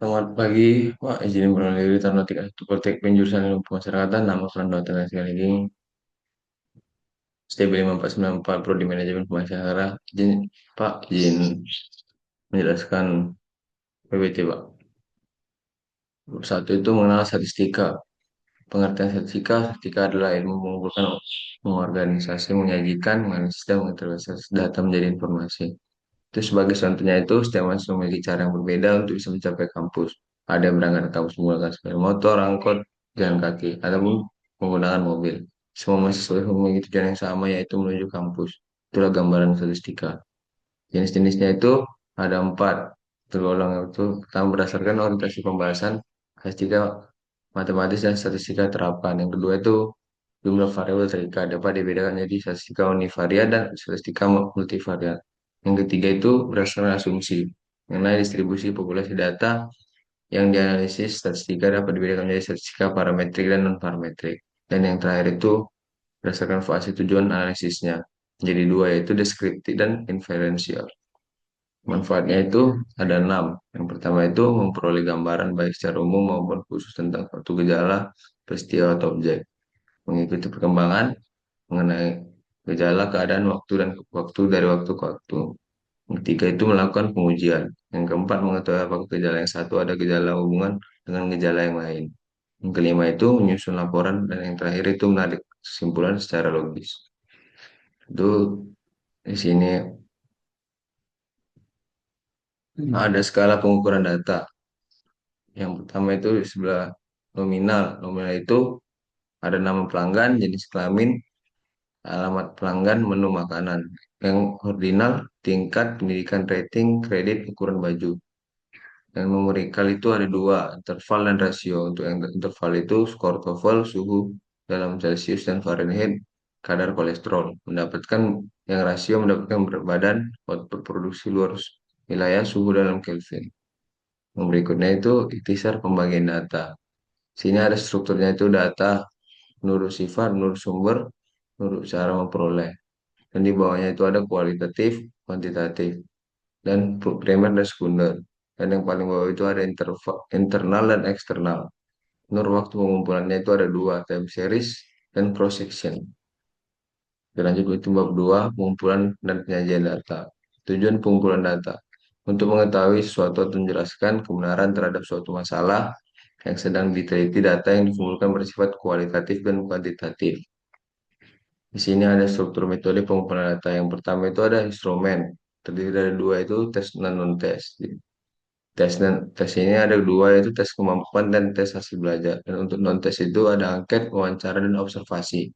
Selamat pagi, Pak. Izin beralih diri Tarnotik itu Politek Penjurusan Ilmu Pemasyarakatan, nama Fernando dan sekali lagi STB 5494 Prodi Manajemen Pemasarakatan. Pak, izin menjelaskan PBT, Pak. Satu itu mengenal statistika. Pengertian statistika, statistika adalah ilmu mengumpulkan, mengorganisasi, menyajikan, menganalisis, dan menginterpretasi data menjadi informasi. Itu sebagai contohnya itu setiap mahasiswa memiliki cara yang berbeda untuk bisa mencapai kampus. Ada yang berangkat ke kampus menggunakan sepeda motor, angkot, jalan kaki, ataupun menggunakan mobil. Semua mahasiswa memiliki tujuan yang sama yaitu menuju kampus. Itulah gambaran statistika. Jenis-jenisnya itu ada empat. Tergolong itu pertama berdasarkan orientasi pembahasan statistika matematis dan statistika terapan. Yang kedua itu jumlah variabel terikat dapat dibedakan jadi statistika univariat dan statistika multivariat. Yang ketiga itu berdasarkan asumsi mengenai distribusi populasi data yang dianalisis statistika dapat dibedakan menjadi statistika parametrik dan non parametrik. Dan yang terakhir itu berdasarkan fase tujuan analisisnya. Jadi dua yaitu deskriptif dan inferensial. Manfaatnya itu ada enam. Yang pertama itu memperoleh gambaran baik secara umum maupun khusus tentang suatu gejala, peristiwa atau objek. Mengikuti perkembangan mengenai gejala, keadaan, waktu, dan waktu dari waktu ke waktu. Yang ketiga itu melakukan pengujian. Yang keempat mengetahui apakah gejala yang satu ada gejala hubungan dengan gejala yang lain. Yang kelima itu menyusun laporan dan yang terakhir itu menarik kesimpulan secara logis. Itu di sini ada skala pengukuran data. Yang pertama itu di sebelah nominal. Nominal itu ada nama pelanggan, jenis kelamin, alamat pelanggan, menu makanan. Yang ordinal, tingkat, pendidikan, rating, kredit, ukuran baju. Yang numerikal itu ada dua, interval dan rasio. Untuk yang interval itu skor TOEFL, suhu dalam Celcius dan Fahrenheit, kadar kolesterol. Mendapatkan yang rasio mendapatkan berat badan, output produksi luar wilayah, suhu dalam Kelvin. Yang berikutnya itu ikhtisar pembagian data. Sini ada strukturnya itu data menurut sifat, menurut sumber, menurut cara memperoleh. Dan di bawahnya itu ada kualitatif, kuantitatif, dan primer dan sekunder. Dan yang paling bawah itu ada internal dan eksternal. Menurut waktu pengumpulannya itu ada dua, time series dan cross section. Lanjut itu bab 2 pengumpulan dan penyajian data. Tujuan pengumpulan data untuk mengetahui sesuatu atau menjelaskan kebenaran terhadap suatu masalah yang sedang diteliti. Data yang dikumpulkan bersifat kualitatif dan kuantitatif. Di sini ada struktur metode pengumpulan data. Yang pertama itu ada instrumen. Terdiri dari dua itu tes dan non-tes. Tes ini ada dua yaitu tes kemampuan dan tes hasil belajar. Dan untuk non-tes itu ada angket, wawancara, dan observasi.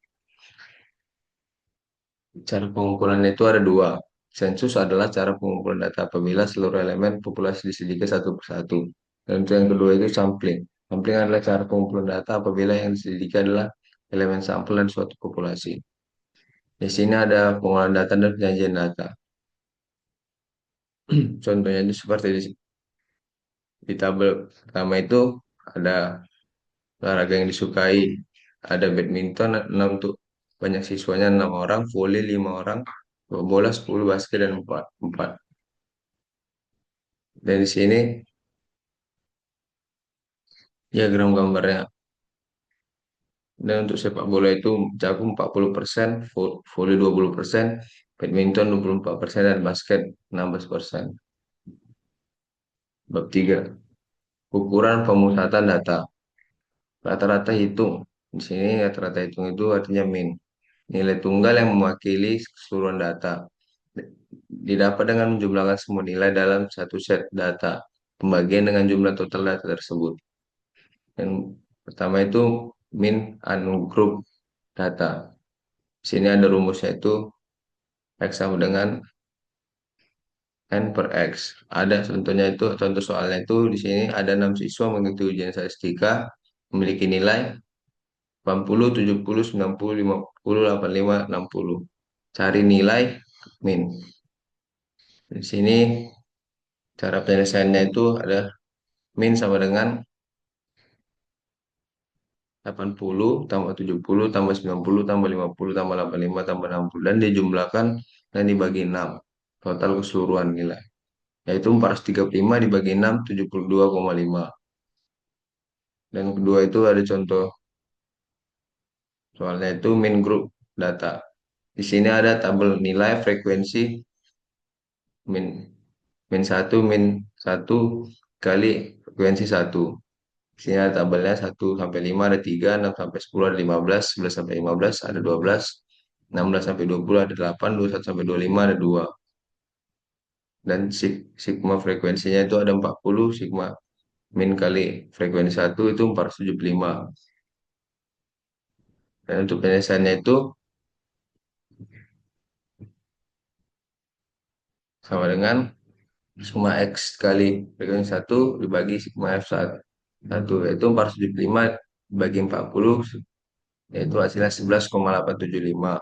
Cara pengumpulannya itu ada dua. Sensus adalah cara pengumpulan data apabila seluruh elemen populasi diselidiki satu persatu. Dan untuk yang kedua itu sampling. Sampling adalah cara pengumpulan data apabila yang diselidiki adalah elemen sampel dan suatu populasi. Di sini ada pengolahan data dan penyajian data. Contohnya itu seperti di tabel pertama itu ada olahraga yang disukai. Ada badminton 6 untuk banyak siswanya 6 orang, volley 5 orang, bola 10, basket dan 4. Dan di sini diagram gambarnya. Dan untuk sepak bola itu jagung 40%, volley 20%, badminton 24%, dan basket 16%. Bab 3. Ukuran pemusatan data. Rata-rata hitung. Di sini rata-rata hitung itu artinya min. Nilai tunggal yang mewakili keseluruhan data. Didapat dengan menjumlahkan semua nilai dalam satu set data. Pembagian dengan jumlah total data tersebut. Yang pertama itu min ungroup data. Di sini ada rumusnya itu X sama dengan N per X. Ada contohnya itu, contoh soalnya itu di sini ada 6 siswa mengikuti ujian statistika memiliki nilai 80, 70, 90, 50, 85, 60. Cari nilai min. Di sini cara penyelesaiannya itu ada min sama dengan 80 tambah 70 tambah 90 tambah 50 tambah 85 tambah 60 dan dijumlahkan dan dibagi 6. Total keseluruhan nilai. yaitu 435 dibagi 6, 72,5. Dan kedua itu ada contoh soalnya itu min group data. Di sini ada tabel nilai frekuensi min min satu kali frekuensi satu. Di sini ada tabelnya 1 sampai 5 ada 3, 6 sampai 10 ada 15, 11 sampai 15 ada 12, 16 sampai 20 ada 8, 21 sampai 25 ada 2. Dan sigma frekuensinya itu ada 40, sigma min kali frekuensi satu itu 475. Dan untuk penyelesaiannya itu sama dengan sigma X kali frekuensi satu dibagi sigma F satu yaitu 475 dibagi 40 yaitu hasilnya 11,875.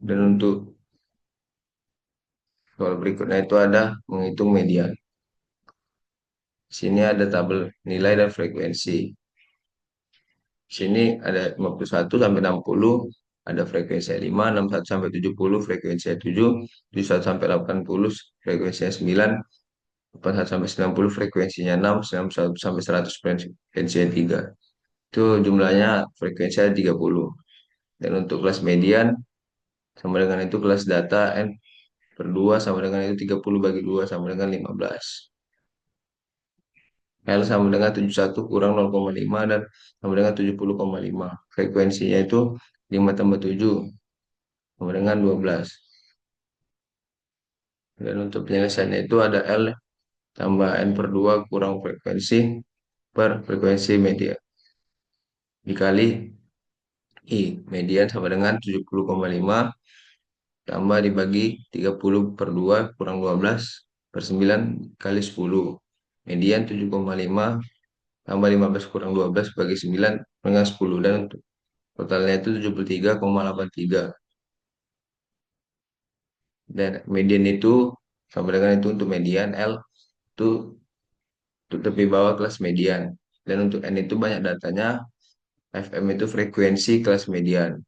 Dan untuk soal berikutnya itu ada menghitung median. Di sini ada tabel nilai dan frekuensi. Di sini ada 51 sampai 60 ada frekuensi 5, 61 sampai 70 frekuensi 7, 71 sampai 80 frekuensinya 9, 81 sampai 90 frekuensinya 6, 91 sampai 100 frekuensinya 3. Itu jumlahnya frekuensi ada 30. Dan untuk kelas median sama dengan itu kelas data N per 2 sama dengan itu 30 bagi 2 sama dengan 15. L sama dengan 71 kurang 0,5 dan sama dengan 70,5. Frekuensinya itu 5 tambah 7 sama dengan 12. Dan untuk penyelesaiannya itu ada L tambah N per 2 kurang frekuensi per frekuensi media. Dikali I. Median sama dengan 70,5 tambah dibagi 30 per 2 kurang 12 per 9 kali 10. Median 7,5 tambah 15 kurang 12 bagi 9 dengan 10. Dan untuk totalnya itu 73,83. Dan median itu sama dengan itu untuk median L itu untuk tepi bawah kelas median. Dan untuk N itu banyak datanya, FM itu frekuensi kelas median.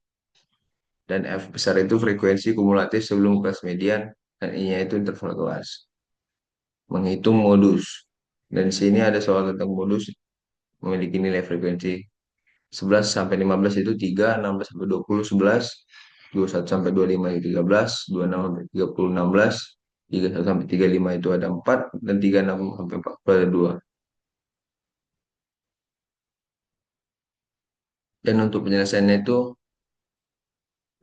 Dan F besar itu frekuensi kumulatif sebelum kelas median. Dan I-nya itu interval kelas. Menghitung modus. Dan di sini ada soal tentang modus memiliki nilai frekuensi 11 sampai 15 itu 3, 16 sampai 20 11, 21 sampai 25 itu 13, 26 sampai 30 16, 31 sampai 35 itu ada 4 dan 36 sampai 40 ada 2. Dan untuk penyelesaiannya itu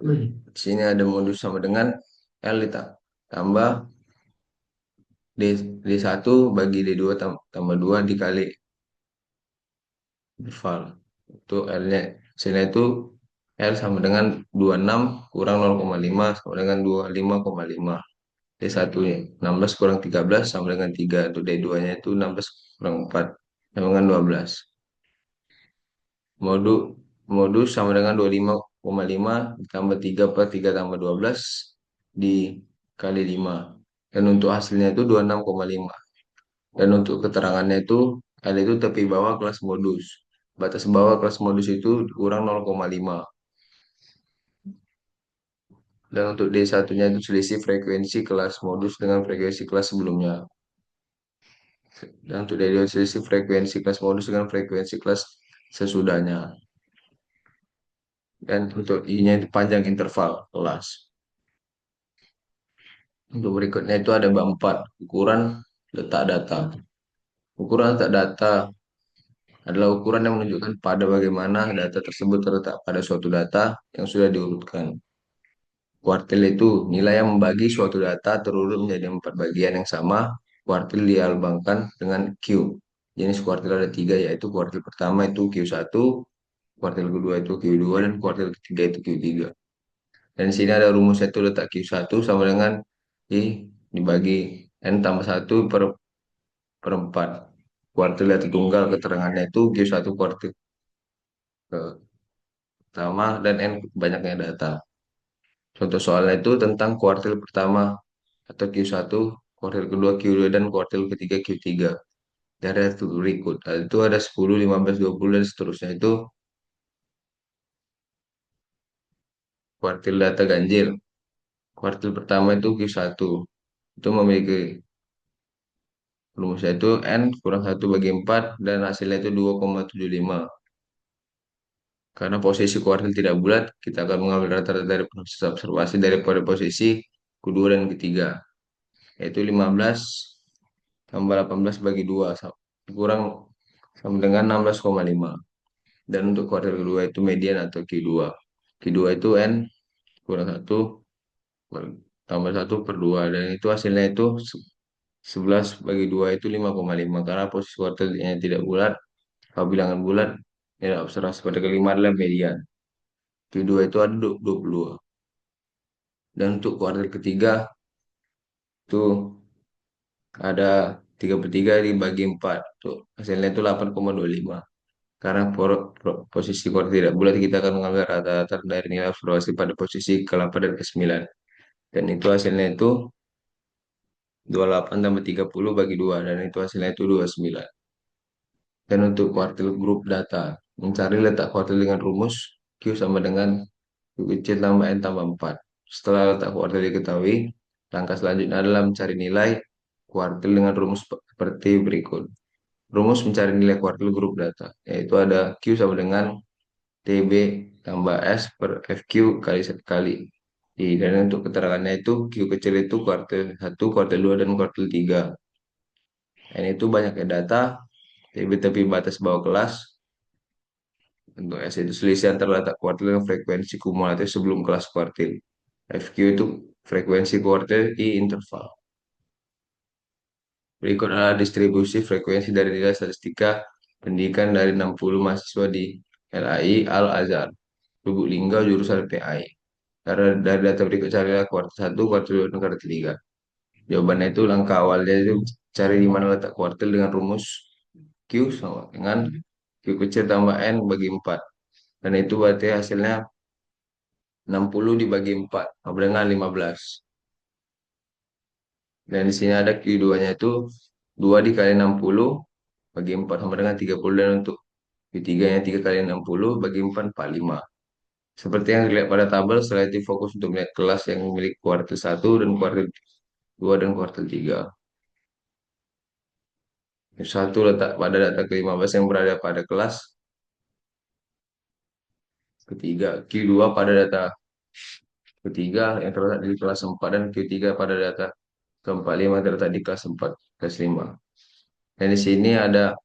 di sini ada modus sama dengan L tambah D1 bagi D2 tambah 2 dikali interval. Itu L-nya. Sini itu L sama dengan 26 kurang 0,5 sama dengan 25,5. D1-nya 16 kurang 13 sama dengan 3. Untuk D2-nya itu 16 kurang 4 sama dengan 12. Modus modus sama dengan 25,5 ditambah 3 per 3 tambah 12 dikali 5. Dan untuk hasilnya itu 26,5. Dan untuk keterangannya itu L itu tepi bawah kelas modus. Batas bawah kelas modus itu kurang 0,5. Dan untuk D1-nya itu selisih frekuensi kelas modus dengan frekuensi kelas sebelumnya. Dan untuk D2 selisih frekuensi kelas modus dengan frekuensi kelas sesudahnya. Dan untuk I-nya itu panjang interval kelas. Untuk berikutnya itu ada bab 4, ukuran letak data. Ukuran letak data adalah ukuran yang menunjukkan pada bagaimana data tersebut terletak pada suatu data yang sudah diurutkan. Kuartil itu nilai yang membagi suatu data terurut menjadi 4 bagian yang sama. Kuartil dilambangkan dengan Q. Jenis kuartil ada 3 yaitu kuartil pertama itu Q1, kuartil kedua itu Q2, dan kuartil ketiga itu Q3. Dan di sini ada rumusnya itu letak Q1 sama dengan I dibagi N tambah 1 per 4. Kuartil data tunggal keterangannya itu Q1 kuartil pertama dan N banyaknya data. Contoh soalnya itu tentang kuartil pertama atau Q1, kuartil kedua Q2, dan kuartil ketiga Q3. Dari itu berikut. Itu ada 10, 15, 20, dan seterusnya itu kuartil data ganjil. Kuartil pertama itu Q1. Itu memiliki Rumusnya itu N kurang satu bagi 4 dan hasilnya itu 2,75. Karena posisi kuartil tidak bulat, kita akan mengambil rata-rata dari proses observasi daripada posisi kedua dan ketiga, yaitu 15 tambah 18 bagi 2 kurang sama dengan 16,5. Dan untuk kuartil kedua itu median atau Q2. Q2 itu N kurang satu tambah satu per 2 dan itu hasilnya itu 11 bagi 2 itu 5,5 karena posisi kuartilnya tidak bulat. Kalau bilangan bulat, ya observasi pada kelima adalah median. Q2 itu ada 22. Dan untuk kuartil ketiga itu ada 3 per 3 dibagi 4. Tuh, hasilnya itu 8,25. Karena posisi kuartil tidak bulat, kita akan mengambil rata-rata dari nilai observasi pada posisi ke-8 dan ke-9. Dan itu hasilnya itu 28 tambah 30 bagi 2. Dan itu hasilnya itu 29. Dan untuk kuartil grup data, mencari letak kuartil dengan rumus Q sama dengan Q kecil tambah N tambah 4. Setelah letak kuartil diketahui, langkah selanjutnya adalah mencari nilai kuartil dengan rumus seperti berikut. Rumus mencari nilai kuartil grup data, yaitu ada Q sama dengan TB tambah S per FQ kali kali I. Dan untuk keterangannya itu Q kecil itu kuartil 1, kuartil 2, dan kuartil 3. N itu banyaknya data, TB tepi batas bawah kelas. Untuk S itu selisih antara letak kuartil dan frekuensi kumulatif sebelum kelas kuartil. FQ itu frekuensi kuartil I interval. Berikut adalah distribusi frekuensi dari nilai statistika pendidikan dari 60 mahasiswa di LAI Al-Azhar, Lubuk Linggau, jurusan PAI. Karena dari data berikut carilah kuartil 1, kuartil 2, dan kuartil 3. Jawabannya itu langkah awalnya itu cari di mana letak kuartil dengan rumus Q sama dengan Q kecil tambah N bagi 4. Dan itu berarti hasilnya 60 dibagi 4 sama dengan 15. Dan di sini ada Q2-nya itu 2 dikali 60 bagi 4 sama dengan 30. Dan untuk Q3-nya 3 kali 60 bagi 4, 45. Seperti yang dilihat pada tabel, setelah itu fokus untuk melihat kelas yang memiliki kuartil 1 dan kuartil 2 dan kuartil 3. Satu letak pada data ke-15 yang berada pada kelas ketiga. Q2 pada data ketiga yang terletak di kelas 4 dan Q3 pada data ke-45 terletak di kelas 4, kelas 5. Dan di sini ada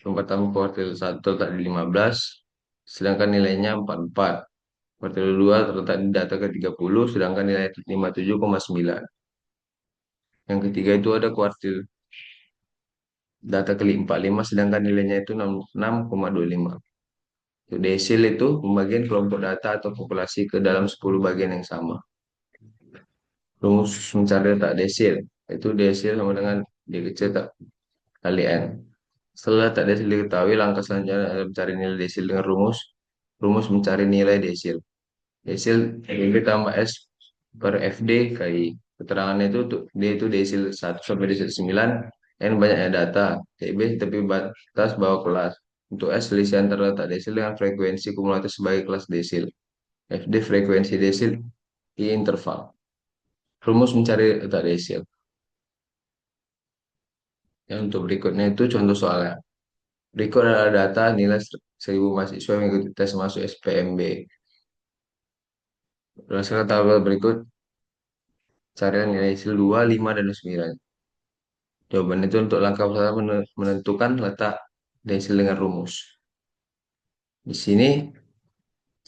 tempat tamu kuartil 1 terletak di 15, sedangkan nilainya 44. Kuartil 2 terletak di data ke-30, sedangkan nilai 57,9. Yang ketiga itu ada kuartil data ke-45, sedangkan nilainya itu 6,25. Untuk desil itu pembagian kelompok data atau populasi ke dalam 10 bagian yang sama. Rumus mencari letak desil, itu desil sama dengan D kecil tak kali N. Setelah letak desil diketahui, langkah selanjutnya adalah mencari nilai desil dengan rumus mencari nilai desil. Desil DB tambah S per FD kali. Keterangannya itu untuk D itu desil 1 sampai desil 9, N banyaknya data, TB tepi batas bawah kelas. Untuk S selisih antara letak desil dengan frekuensi kumulatif sebagai kelas desil. FD frekuensi desil I interval. Rumus mencari letak desil. Yang untuk berikutnya itu contoh soalnya. Berikut adalah data nilai 1.000 mahasiswa yang mengikuti tes masuk SPMB. Berdasarkan tabel berikut, carilah nilai desil 2, 5, dan 9. Jawaban itu untuk langkah pertama menentukan letak desil dengan rumus. Di sini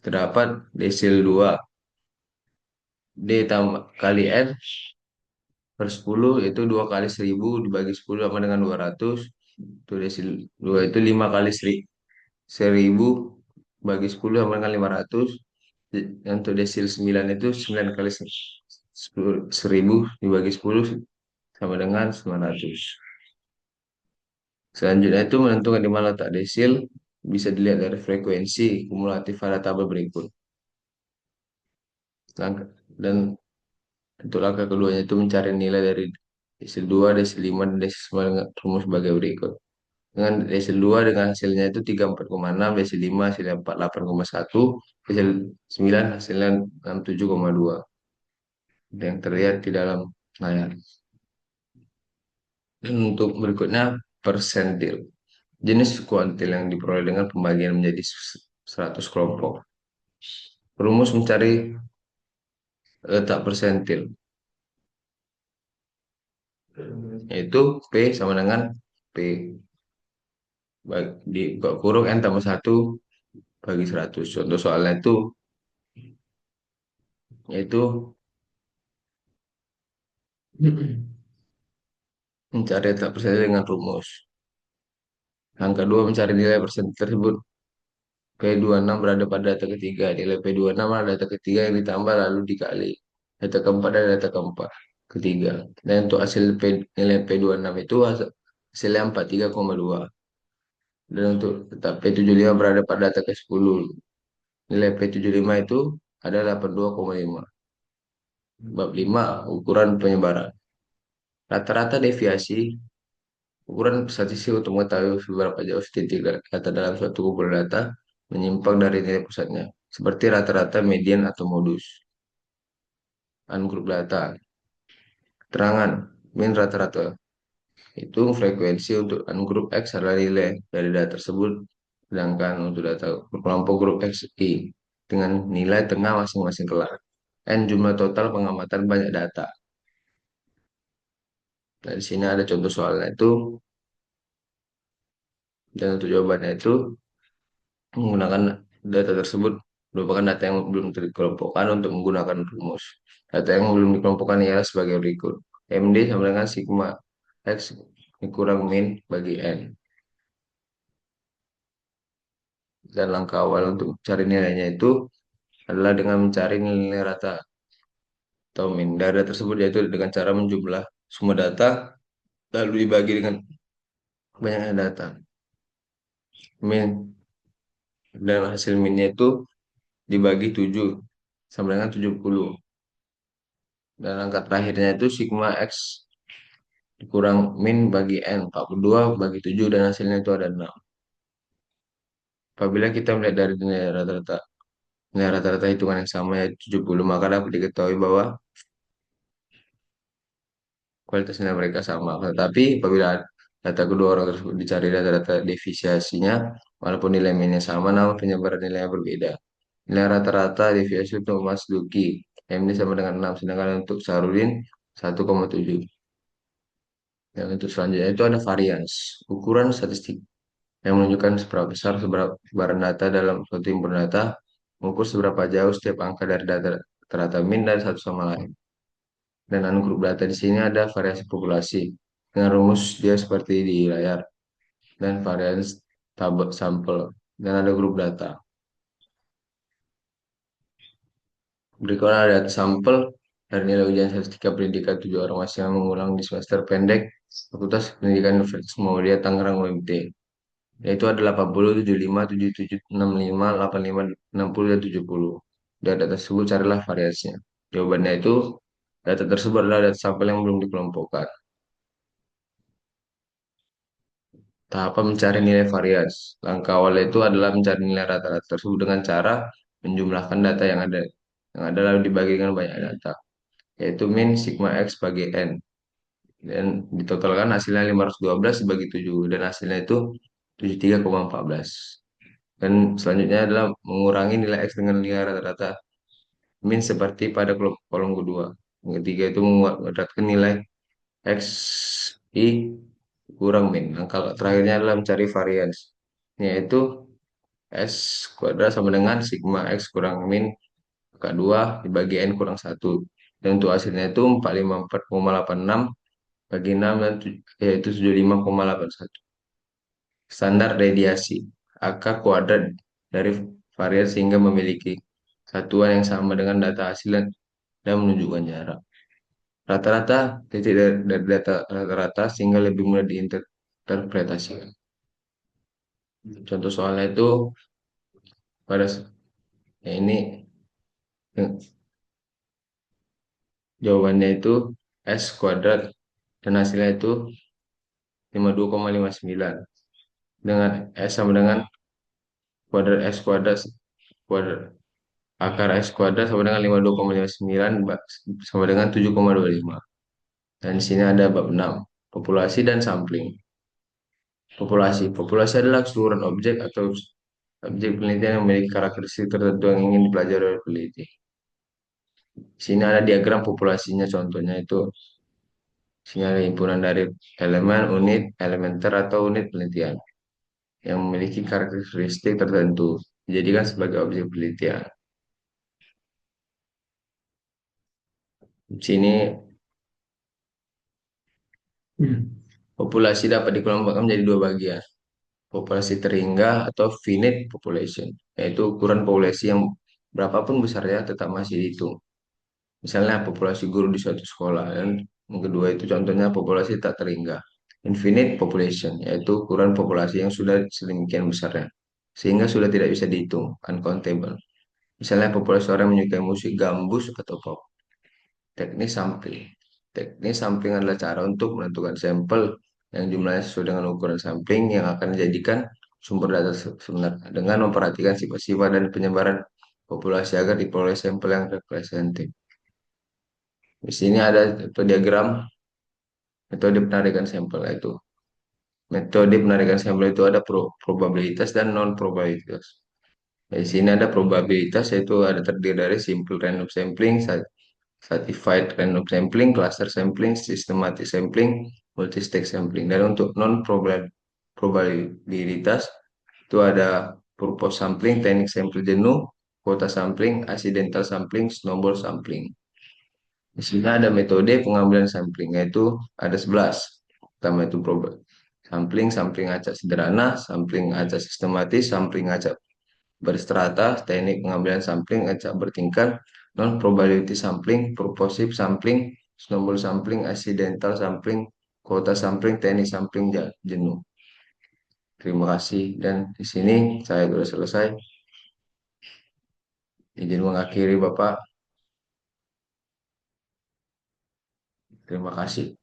terdapat desil 2 D tambah kali N per 10 itu 2 kali 1000 dibagi 10 sama dengan 200. Itu desil 2 itu 5 kali 1000 bagi 10 sama dengan 500. Dan untuk desil 9 itu 9 kali 1000 dibagi 10 sama dengan 900. Selanjutnya itu menentukan di mana letak desil bisa dilihat dari frekuensi kumulatif pada tabel berikut. Dan untuk langkah keduanya itu mencari nilai dari desil 2, desil 5, dan desil 9 dengan rumus sebagai berikut. Dengan desil 2 dengan hasilnya itu 34,6, desil 5 hasilnya 48,1, desil 9 hasilnya 67,2. Yang terlihat di dalam layar. Untuk berikutnya persentil. Jenis kuantil yang diperoleh dengan pembagian menjadi 100 kelompok. Rumus mencari letak persentil, yaitu P sama dengan P di buka kurung N tambah 1 bagi 100. Contoh soalnya itu yaitu mencari letak persentil dengan rumus. Yang kedua, mencari nilai persentil tersebut. P26 berada pada data ketiga. Nilai P26 adalah data ketiga yang ditambah lalu dikali data keempat dan data keempat ketiga. Dan untuk hasil nilai P26 itu hasilnya 43,2. Dan untuk data P75 berada pada data ke-10. Nilai P75 itu ada 82,5. Bab 5 ukuran penyebaran. Rata-rata deviasi ukuran statistik untuk mengetahui seberapa jauh titik data dalam suatu kumpulan data menyimpang dari nilai pusatnya, seperti rata-rata, median, atau modus. Ungrup data. Keterangan min rata-rata. Hitung frekuensi untuk ungrup X adalah nilai dari data tersebut, sedangkan untuk data kelompok grup XI dengan nilai tengah masing-masing kelas. N jumlah total pengamatan banyak data. Nah, di sini ada contoh soalnya itu, dan untuk jawabannya itu menggunakan data tersebut merupakan data yang belum dikelompokkan untuk menggunakan rumus. Data yang belum dikelompokkan ialah sebagai berikut. MD sama dengan sigma X kurang min bagi N. Dan langkah awal untuk mencari nilainya itu adalah dengan mencari nilai rata atau min. Dari data tersebut yaitu dengan cara menjumlah semua data lalu dibagi dengan banyaknya data. Min dan hasil minnya itu dibagi 7 sama dengan 70. Dan angka terakhirnya itu sigma X dikurang min bagi N 42 bagi 7 dan hasilnya itu ada 6. Apabila kita melihat dari nilai rata-rata hitungan yang sama yaitu 70, maka dapat diketahui bahwa kualitas nilai mereka sama. Tetapi apabila data kedua orang tersebut dicari data-data deviasinya, walaupun nilai minnya sama, namun penyebaran nilainya berbeda. Nilai rata-rata deviasi untuk Mas Duki, MD sama dengan 6, sedangkan untuk Sarudin 1,7. Dan untuk selanjutnya itu ada varians, ukuran statistik yang menunjukkan seberapa besar sebaran data dalam suatu himpunan data, mengukur seberapa jauh setiap angka dari data rata min dari satu sama lain. Dan grup data di sini ada variasi populasi dengan rumus dia seperti di layar dan varians tabel sampel dan ada grup data. Berikutnya ada data sampel dari nilai ujian statistika pendidikan 7 orang mahasiswa yang mengulang di semester pendek Fakultas Pendidikan Universitas Muhammadiyah Tangerang UMT. Yaitu ada 80, 75, 77, 65, 85, 60, dan 70. Dari data tersebut carilah variasinya. Jawabannya itu data tersebut adalah data sampel yang belum dikelompokkan. Tahapan mencari nilai varians. Langkah awal itu adalah mencari nilai rata-rata tersebut dengan cara menjumlahkan data yang ada lalu dibagi dengan banyak data, yaitu min sigma X bagi N. Dan ditotalkan hasilnya 512 dibagi 7 dan hasilnya itu 73,14. Dan selanjutnya adalah mengurangi nilai X dengan nilai rata-rata min seperti pada kolom kedua. Yang ketiga itu mendapatkan nilai X I kurang min. Angka terakhirnya adalah mencari varians, yaitu S kuadrat sama dengan sigma X kurang min K2 dibagi N kurang 1. Dan untuk hasilnya itu 454,86 bagi 6 dan yaitu 75,81. Standar deviasi angka kuadrat dari varian sehingga memiliki satuan yang sama dengan data hasil dan menunjukkan jarak. Rata-rata titik dari data rata-rata sehingga lebih mudah diinterpretasikan. Contoh soalnya itu pada ini jawabannya itu S kuadrat dan hasilnya itu 52,59 dengan S sama dengan kuadrat S kuadrat kuadrat akar S kuadrat sama dengan 52,59 sama dengan 7,25. Dan di sini ada bab 6 Populasi dan sampling. Populasi. Populasi adalah keseluruhan objek atau objek penelitian yang memiliki karakteristik tertentu yang ingin dipelajari oleh peneliti. Di sini ada diagram populasinya, contohnya itu sinyal himpunan dari elemen, unit, elementer, atau unit penelitian yang memiliki karakteristik tertentu dijadikan sebagai objek penelitian. Di sini populasi dapat dikelompokkan menjadi dua bagian. Populasi terhingga atau finite population, yaitu ukuran populasi yang berapapun besarnya tetap masih dihitung. Misalnya populasi guru di suatu sekolah, dan yang kedua itu contohnya populasi tak terhingga. Infinite population, yaitu ukuran populasi yang sudah sedemikian besarnya, sehingga sudah tidak bisa dihitung, uncountable. Misalnya populasi orang yang menyukai musik gambus atau pop. Teknis sampling. Teknis sampling adalah cara untuk menentukan sampel yang jumlahnya sesuai dengan ukuran sampling yang akan dijadikan sumber data sebenarnya dengan memperhatikan sifat-sifat dan penyebaran populasi agar diperoleh sampel yang representatif. Di sini ada diagram metode penarikan sampel itu. Metode penarikan sampel itu ada probabilitas dan non probabilitas. Di sini ada probabilitas, yaitu ada terdiri dari simple random sampling, stratified random sampling, cluster sampling, systematic sampling, multi-stage sampling. Dan untuk non probabilitas itu ada purpose sampling, teknik sampel jenuh, quota sampling, accidental sampling, snowball sampling. Di sini ada metode pengambilan sampling, yaitu ada 11. Pertama itu sampling, sampling acak sederhana, sampling acak sistematis, sampling acak berstrata, teknik pengambilan sampling acak bertingkat, non probability sampling, purposive sampling, snowball sampling, accidental sampling, quota sampling, teknik sampling jenuh. Terima kasih, dan di sini saya sudah selesai. Izin mengakhiri Bapak. Terima kasih.